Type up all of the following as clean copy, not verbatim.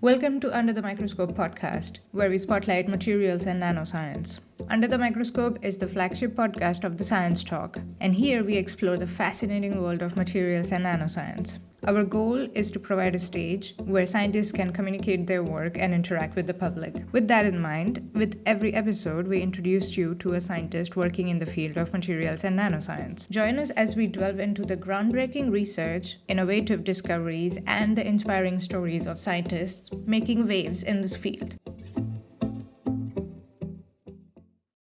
Welcome to Under the Microscope podcast, where we spotlight materials and nanoscience. Under the Microscope is the flagship podcast of the Science Talk, and here we explore the fascinating world of materials and nanoscience. Our goal is to provide a stage where scientists can communicate their work and interact with the public. With that in mind, with every episode, we introduce you to a scientist working in the field of materials and nanoscience. Join us as we delve into the groundbreaking research, innovative discoveries, and the inspiring stories of scientists making waves in this field.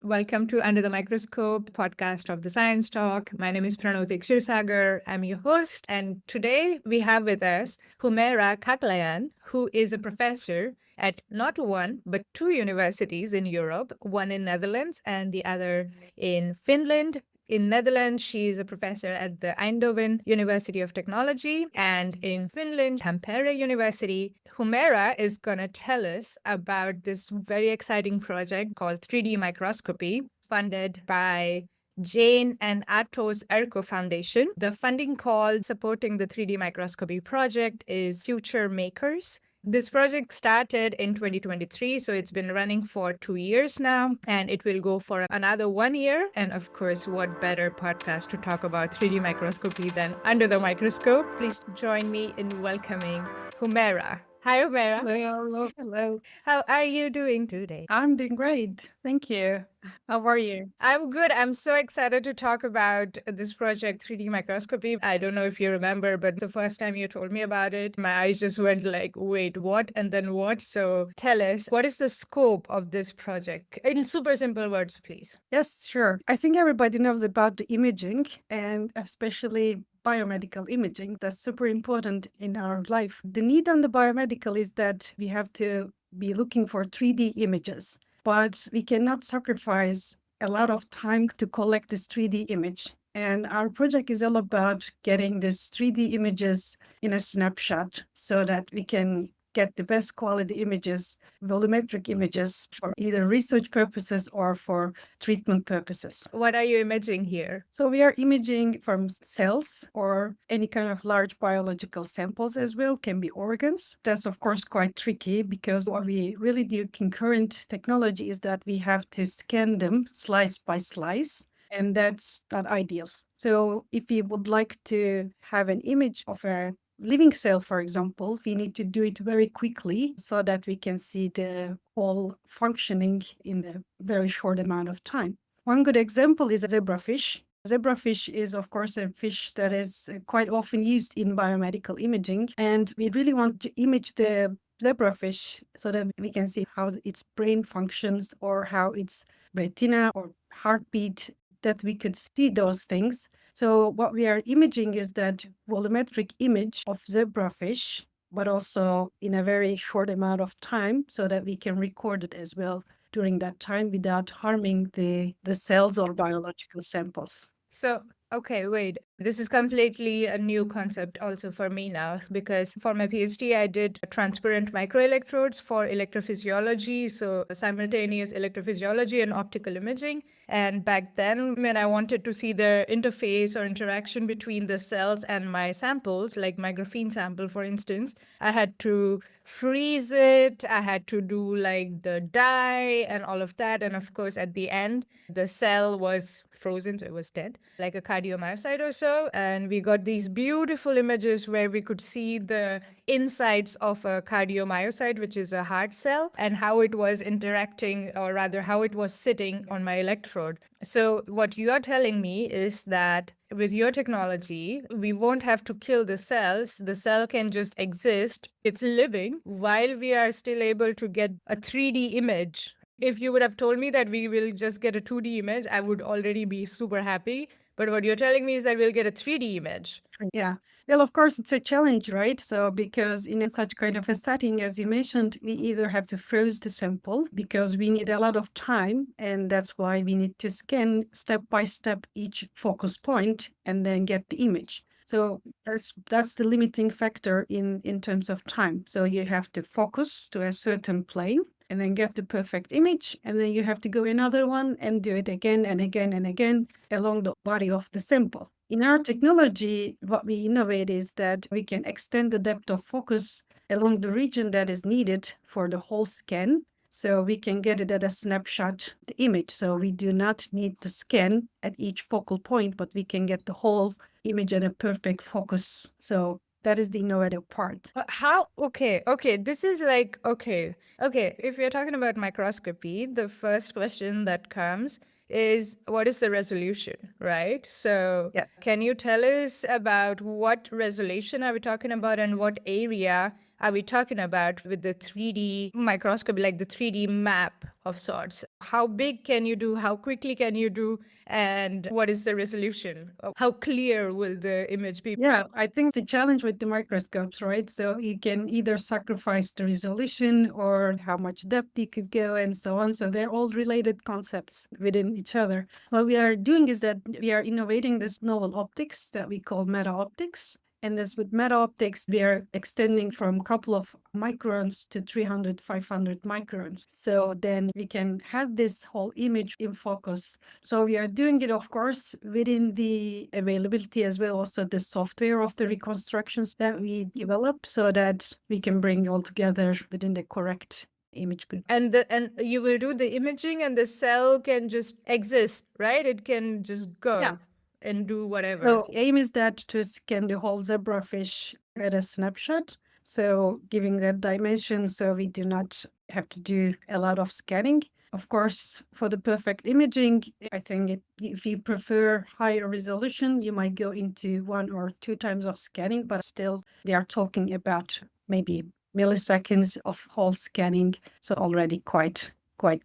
Welcome to Under the Microscope podcast of the Science Talk. My name is Pranoti Kshirsagar. I'm your host, and today we have with us Humeyra Caglayan, who is a professor at not one but two universities in Europe, one in Netherlands and the other in Finland. In Netherlands, she is a professor at the Eindhoven University of Technology, and in Finland, Tampere University. Humeyra is going to tell us about this very exciting project called 3D Microscopy, funded by Jane and Atos Erco Foundation. The funding call supporting the 3D Microscopy project is Future Makers. This project started in 2023, so it's been running for 2 years now, and it will go for another 1 year. And of course, what better podcast to talk about 3D microscopy than Under the Microscope? Please join me in welcoming Humeyra. Hi, Humeyra. Hello. How are you doing today? I'm doing great. Thank you. How are you? I'm good. I'm so excited to talk about this project, 3D microscopy. I don't know if you remember, but the first time you told me about it, my eyes just went like, wait, what? And then what? So tell us, what is the scope of this project? In super simple words, please. Yes, sure. I think everybody knows about the imaging and especially biomedical imaging. That's super important in our life. The need on the biomedical is that we have to be looking for 3D images, but we cannot sacrifice a lot of time to collect this 3D image. And our project is all about getting these 3D images in a snapshot so that we can get the best quality images, volumetric images for either research purposes or for treatment purposes. What are you imaging here? So we are imaging from cells or any kind of large biological samples as well, can be organs. That's of course quite tricky because what we really do in current technology is that we have to scan them slice by slice, and that's not ideal. So if we would like to have an image of a living cell, for example, we need to do it very quickly so that we can see the whole functioning in a very short amount of time. One good example is a zebrafish. Zebrafish is, of course, a fish that is quite often used in biomedical imaging, and we really want to image the zebrafish so that we can see how its brain functions or how its retina or heartbeat, that we could see those things. So what we are imaging is that volumetric image of zebrafish, but also in a very short amount of time so that we can record it as well during that time without harming the cells or biological samples. So, okay, wait. This is completely a new concept also for me now, because for my PhD, I did transparent microelectrodes for electrophysiology, so simultaneous electrophysiology and optical imaging. And back then, when I wanted to see the interface or interaction between the cells and my samples, like my graphene sample, for instance, I had to freeze it. I had to do like the dye and all of that. And of course, at the end, the cell was frozen, so it was dead, like a cardiomyocyte or so. And we got these beautiful images where we could see the insides of a cardiomyocyte, which is a heart cell, and how it was interacting, or rather how it was sitting on my electrode. So what you are telling me is that with your technology, we won't have to kill the cells. The cell can just exist. It's living while we are still able to get a 3D image. If you would have told me that we will just get a 2D image, I would already be super happy. But what you're telling me is that we'll get a 3D image. Yeah. Well, of course, it's a challenge, right? So, because in such kind of a setting, as you mentioned, we either have to freeze the sample because we need a lot of time, and that's why we need to scan step by step each focus point and then get the image. So that's the limiting factor in terms of time. So you have to focus to a certain plane and then get the perfect image, and then you have to go another one and do it again and again and again along the body of the sample. In our technology, what we innovate is that we can extend the depth of focus along the region that is needed for the whole scan. So we can get it at a snapshot the image. So we do not need to scan at each focal point, but we can get the whole image at a perfect focus. So that is the innovative part. How? Okay. This is like, okay. If you're talking about microscopy, the first question that comes is what is the resolution, right? So, Yeah. can you tell us about what resolution are we talking about and what area are we talking about with the 3D microscopy, like the 3D map of sorts? How big can you do? How quickly can you do? And what is the resolution? How clear will the image be? Yeah, I think the challenge with the microscopes, right? So you can either sacrifice the resolution or how much depth you could go and so on. So they're all related concepts within each other. What we are doing is that we are innovating this novel optics that we call meta optics. And this with meta optics, we are extending from a couple of microns to 300, 500 microns. So then we can have this whole image in focus. So we are doing it, of course, within the availability as well, also the software of the reconstructions that we develop so that we can bring all together within the correct image group. And you will do the imaging and the cell can just exist, right? It can just Yeah. go and do whatever. So aim is that to scan the whole zebrafish at a snapshot. So giving that dimension so we do not have to do a lot of scanning. Of course, for the perfect imaging, I think if you prefer higher resolution, you might go into 1 or 2 times of scanning, but still we are talking about maybe milliseconds of whole scanning. So already quite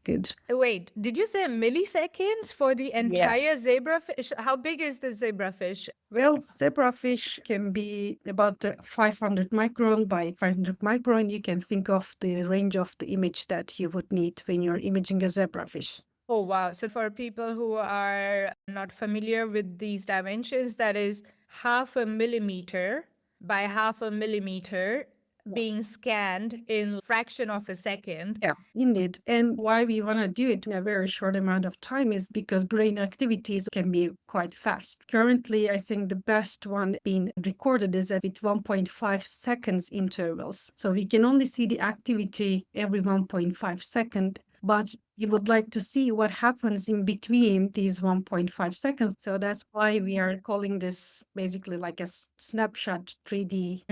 good. Wait, did you say milliseconds for the entire zebrafish? How big is the zebrafish? Well, zebrafish can be about 500 micron by 500 micron. You can think of the range of the image that you would need when you're imaging a zebrafish. Oh, wow. So, for people who are not familiar with these dimensions, that is half a millimeter by half a millimeter being scanned in fraction of a second. Yeah, indeed. And why we want to do it in a very short amount of time is because brain activities can be quite fast. Currently, I think the best one being recorded is at with 1.5 seconds intervals. So we can only see the activity every 1.5 second, but you would like to see what happens in between these 1.5 seconds. So that's why we are calling this basically like a snapshot 3D.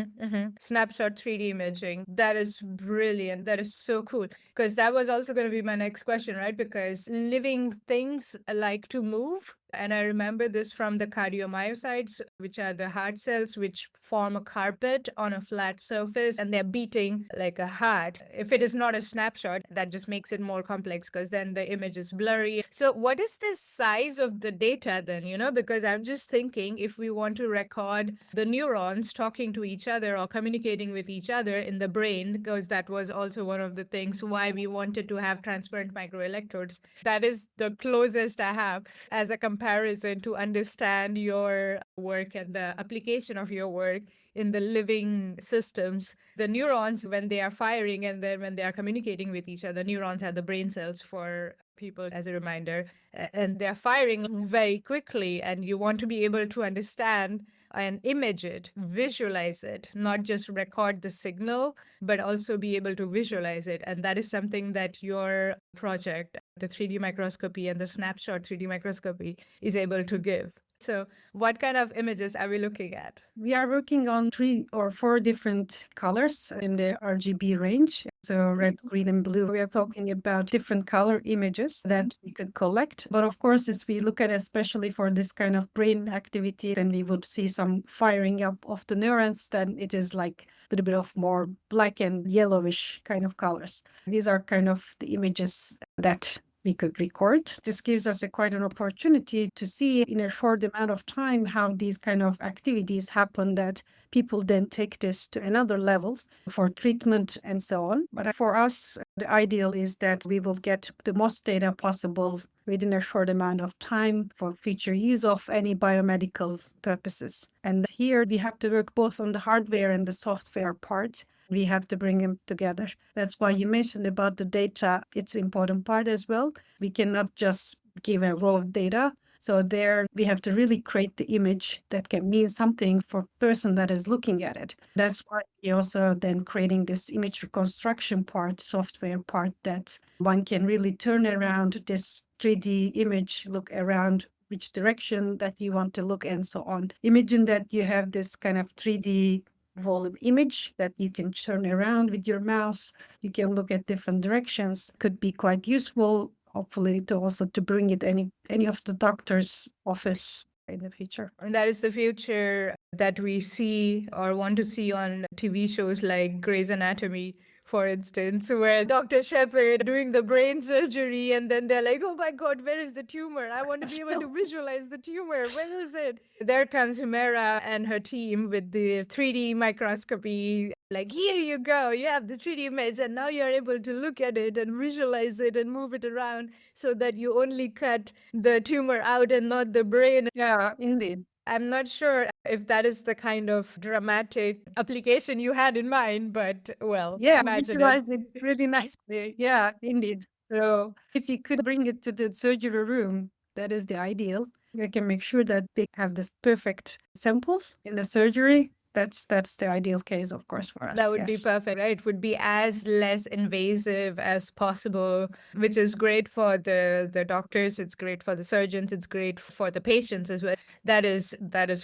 Snapshot 3D imaging. That is brilliant. That is so cool. Because that was also going to be my next question, right? Because living things like to move. And I remember this from the cardiomyocytes, which are the heart cells which form a carpet on a flat surface and they're beating like a heart. If it is not a snapshot, that just makes it more complex because then the image is blurry. So, what is the size of the data then? Because I'm just thinking if we want to record the neurons talking to each other or communicating with each other in the brain, because that was also one of the things why we wanted to have transparent microelectrodes. That is the closest I have as a comparison to understand your work and the application of your work in the living systems. The neurons, when they are firing and then when they are communicating with each other, neurons are the brain cells for people as a reminder, and they're firing very quickly. And you want to be able to understand and image it, visualize it, not just record the signal, but also be able to visualize it. And that is something that your project, the 3D microscopy and the snapshot 3D microscopy, is able to give. So, what kind of images are we looking at? We are working on 3 or 4 different colors in the RGB range. So red, green, and blue. We are talking about different color images that we could collect. But of course, as we look at, especially for this kind of brain activity, then we would see some firing up of the neurons. Then it is like a little bit of more black and yellowish kind of colors. These are kind of the images that we could record. This gives us quite an opportunity to see in a short amount of time how these kind of activities happen that people then take this to another level for treatment and so on. But for us, the ideal is that we will get the most data possible within a short amount of time for future use of any biomedical purposes. And here we have to work both on the hardware and the software part. We have to bring them together. That's why you mentioned about the data. It's an important part as well. We cannot just give a raw data. So there we have to really create the image that can mean something for person that is looking at it. That's why we also then creating this image reconstruction part, software part, that one can really turn around this 3D image, look around which direction that you want to look and so on. Imagine that you have this kind of 3D volume image that you can turn around with your mouse. You can look at different directions. Could be quite useful, hopefully, to also to bring it any of the doctor's office in the future. And that is the future that we see or want to see on TV shows like Grey's Anatomy, for instance, where Dr. Shepard doing the brain surgery and then they're like, oh my God, where is the tumor? I want to be able to visualize the tumor. Where is it? There comes Humeyra and her team with the 3D microscopy. Like, here you go, you have the 3D image, and now you're able to look at it and visualize it and move it around so that you only cut the tumor out and not the brain. Yeah, indeed. I'm not sure if that is the kind of dramatic application you had in mind, but well, Yeah, imagine it. visualize it really nicely. Yeah, indeed. So if you could bring it to the surgery room, that is the ideal. They can make sure that they have this perfect samples in the surgery. That's the ideal case, of course, for That us. would be Yes. perfect, right? It would be as less invasive as possible, which is great for the doctors, it's great for the surgeons, it's great for the patients as well. That is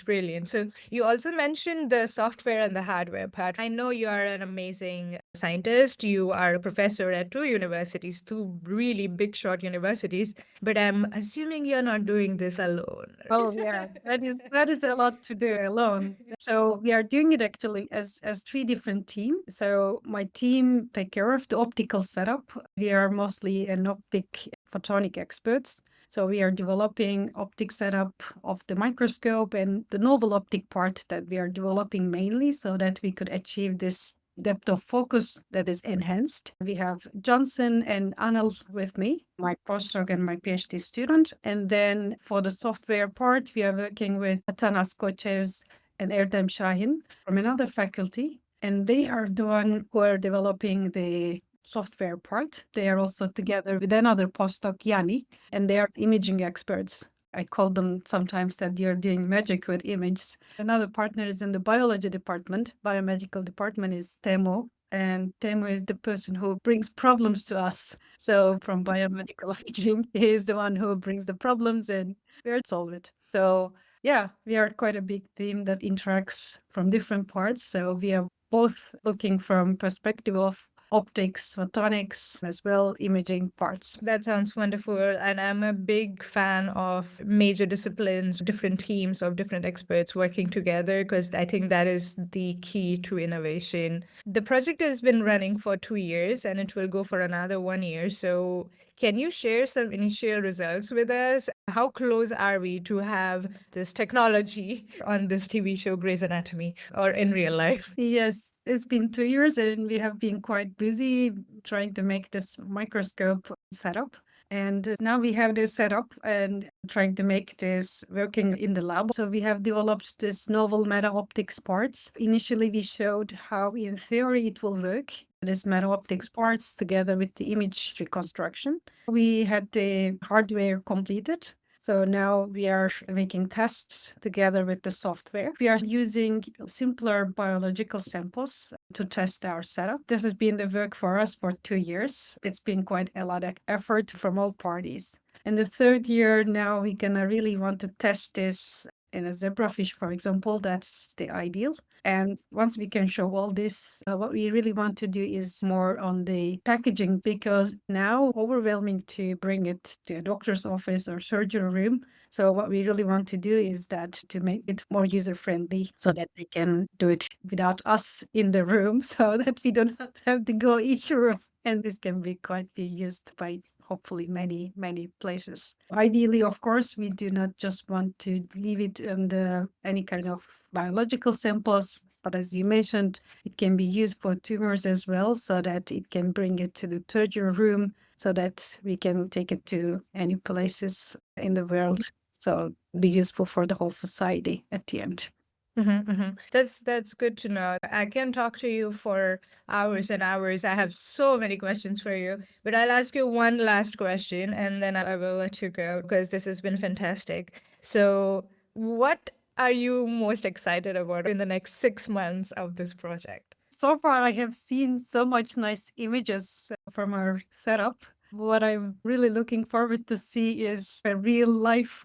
brilliant. So you also mentioned the software and the hardware part. I know you are an amazing scientist. You are a professor at two universities, two really big shot universities, but I'm assuming you're not doing this alone. Oh yeah, that is a lot to do alone. So we are doing it actually as three different teams. So my team take care of the optical setup. We are mostly an optic photonic experts. So we are developing optic setup of the microscope and the novel optic part that we are developing mainly so that we could achieve this depth of focus that is enhanced. We have Johnson and Anil with me, my postdoc and my PhD student. And then for the software part, we are working with Atanas Kochevs and Erdem Shahin from another faculty. And they are the one who are developing the software part. They are also together with another postdoc, Yanni, and they are imaging experts. I call them sometimes that you're doing magic with images. Another partner is in the biology department, biomedical department is Temo. And Temo is the person who brings problems to us. So from biomedical imaging, he is the one who brings the problems and we solve it. So yeah, we are quite a big team that interacts from different parts. So we are both looking from perspective of optics, photonics, as well imaging parts. That sounds wonderful. And I'm a big fan of major disciplines, different teams of different experts working together, because I think that is the key to innovation. The project has been running for 2 years and it will go for another 1 year. So, can you share some initial results with us? How close are we to have this technology on this TV show, Grey's Anatomy, or in real life? Yes, it's been 2 years and we have been quite busy trying to make this microscope setup. And now we have this setup and trying to make this working in the lab. So we have developed this novel meta optics parts. Initially, we showed how in theory it will work. This meta optics parts together with the image reconstruction. We had the hardware completed. So now we are making tests together with the software. We are using simpler biological samples to test our setup. This has been the work for us for 2 years. It's been quite a lot of effort from all parties. And the third year, now we're gonna really want to test this in a zebrafish, for example. That's the ideal. And once we can show all this, what we really want to do is more on the packaging because now overwhelming to bring it to a doctor's office or surgery room. So what we really want to do is that to make it more user friendly so that they can do it without us in the room so that we don't have to go each room. And this can be quite be used by hopefully many places. Ideally, of course, we do not just want to leave it in any kind of biological samples, but as you mentioned, it can be used for tumors as well, so that it can bring it to the surgery room, so that we can take it to any places in the world. So be useful for the whole society at the end. That's good to know. I can talk to you for hours and hours. I have so many questions for you, but I'll ask you one last question and then I will let you go because this has been fantastic. So, what are you most excited about in the next 6 months of this project? So far, I have seen so much nice images from our setup. What I'm really looking forward to see is a real live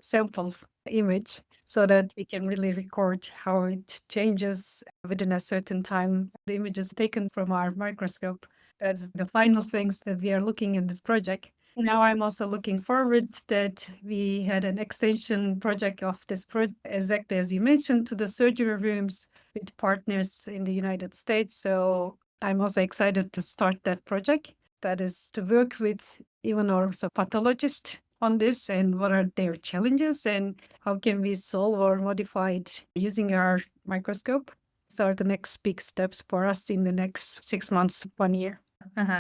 sample image so that we can really record how it changes within a certain time. The images taken from our microscope. That's the final things that we are looking in this project. Now I'm also looking forward that we had an extension project of this project, exactly as you mentioned, to the surgery rooms with partners in the United States. So I'm also excited to start that project. That is to work with even also pathologists on this and what are their challenges and how can we solve or modify it using our microscope. So are the next big steps for us in the next 6 months, 1 year.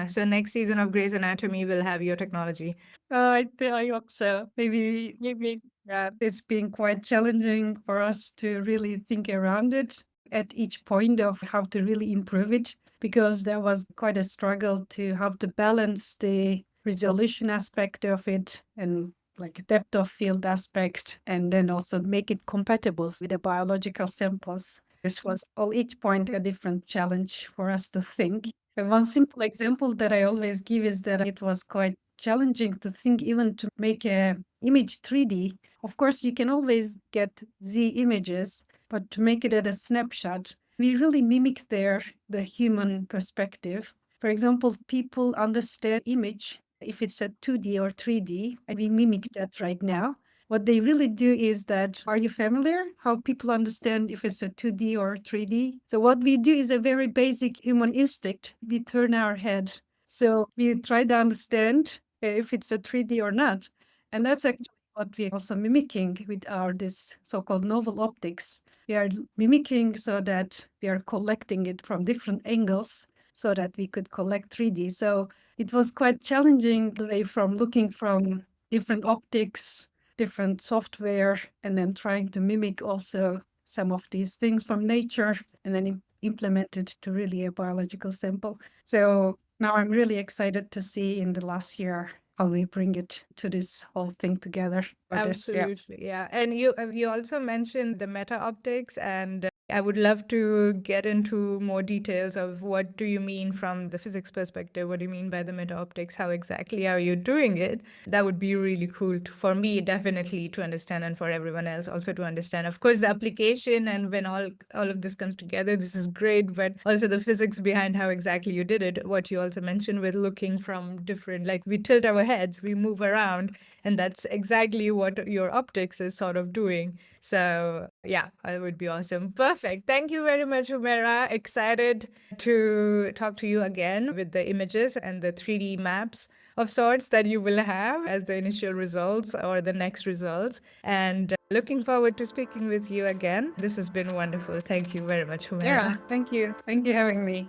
So next season of Grey's Anatomy will have your technology. I hope so. Maybe it's been quite challenging for us to really think around it at each point of how to really improve it, because there was quite a struggle to have to balance the resolution aspect of it and like depth of field aspect, and then also make it compatible with the biological samples. This was all each point a different challenge for us to think. And one simple example that I always give is that it was quite challenging to think even to make a image 3D. Of course, you can always get Z images, but to make it at a snapshot, we really mimic there the human perspective. For example, people understand image if it's a 2D or 3D, and we mimic that right now. What they really do is that, are you familiar how people understand if it's a 2D or 3D? So what we do is a very basic human instinct. We turn our head. So we try to understand if it's a 3D or not. And that's actually what we're also mimicking with our this so-called novel optics. We are mimicking so that we are collecting it from different angles so that we could collect 3D. So it was quite challenging the way from looking from different optics, different software, and then trying to mimic also some of these things from nature and then implement it to really a biological sample. So now I'm really excited to see in the last year how we bring it to this whole thing together. For this, yeah. Absolutely, yeah. And you also mentioned the meta optics, and I would love to get into more details of what do you mean from the physics perspective? What do you mean by the meta optics? How exactly are you doing it? That would be really cool for me, definitely to understand, and for everyone else also to understand. Of course, the application and when all of this comes together, this is great, but also the physics behind how exactly you did it. What you also mentioned with looking from different, like we tilt our heads, we move around, and that's exactly what your optics is sort of doing. So yeah, that would be awesome. Perfect. Thank you very much, Humeyra. Excited to talk to you again with the images and the 3D maps of sorts that you will have as the initial results or the next results. And looking forward to speaking with you again. This has been wonderful. Thank you very much, Humeyra. Yeah, thank you. Thank you for having me.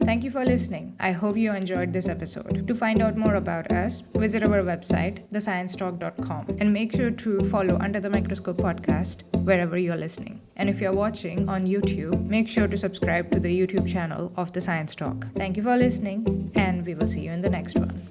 Thank you for listening. I hope you enjoyed this episode. To find out more about us, visit our website, thesciencetalk.com, and make sure to follow Under the Microscope podcast wherever you're listening. And if you're watching on YouTube, make sure to subscribe to the YouTube channel of The Science Talk. Thank you for listening, and we will see you in the next one.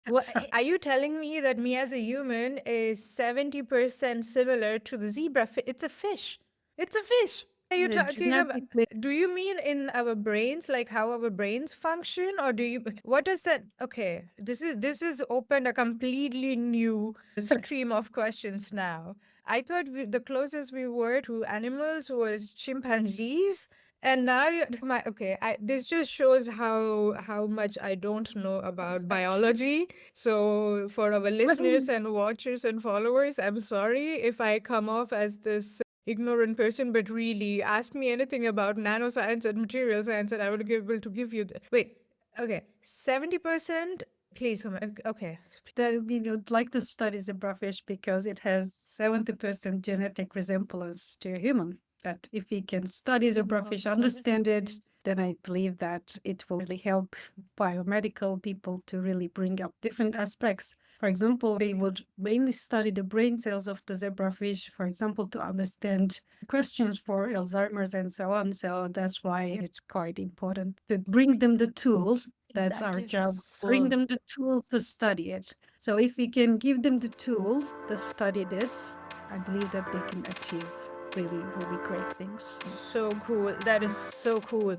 What, are you telling me that me as a human is 70% similar to the zebrafish? It's a fish. It's a fish. Are you talking about? Genetically, Do you mean in our brains, like how our brains function, or do you? What does that? Okay, this is opened a completely new stream of questions now. I thought the closest we were to animals was chimpanzees, and now okay. This just shows how much I don't know about biology. So for our listeners and watchers and followers, I'm sorry if I come off as this ignorant person, but really ask me anything about nanoscience and material science and I would be able to give you wait, okay, 70%, please, okay. that we would like to study zebrafish because it has 70% genetic resemblance to a human. that if we can study zebrafish, understand it, then I believe that it will really help biomedical people to really bring up different aspects. For example, they would mainly study the brain cells of the zebrafish, for example, to understand questions for Alzheimer's and so on. So that's why it's quite important to bring them the tools. That's our job. Bring them the tool to study it. So if we can give them the tool to study this, I believe that they can achieve really, really great things. So cool. That is so cool.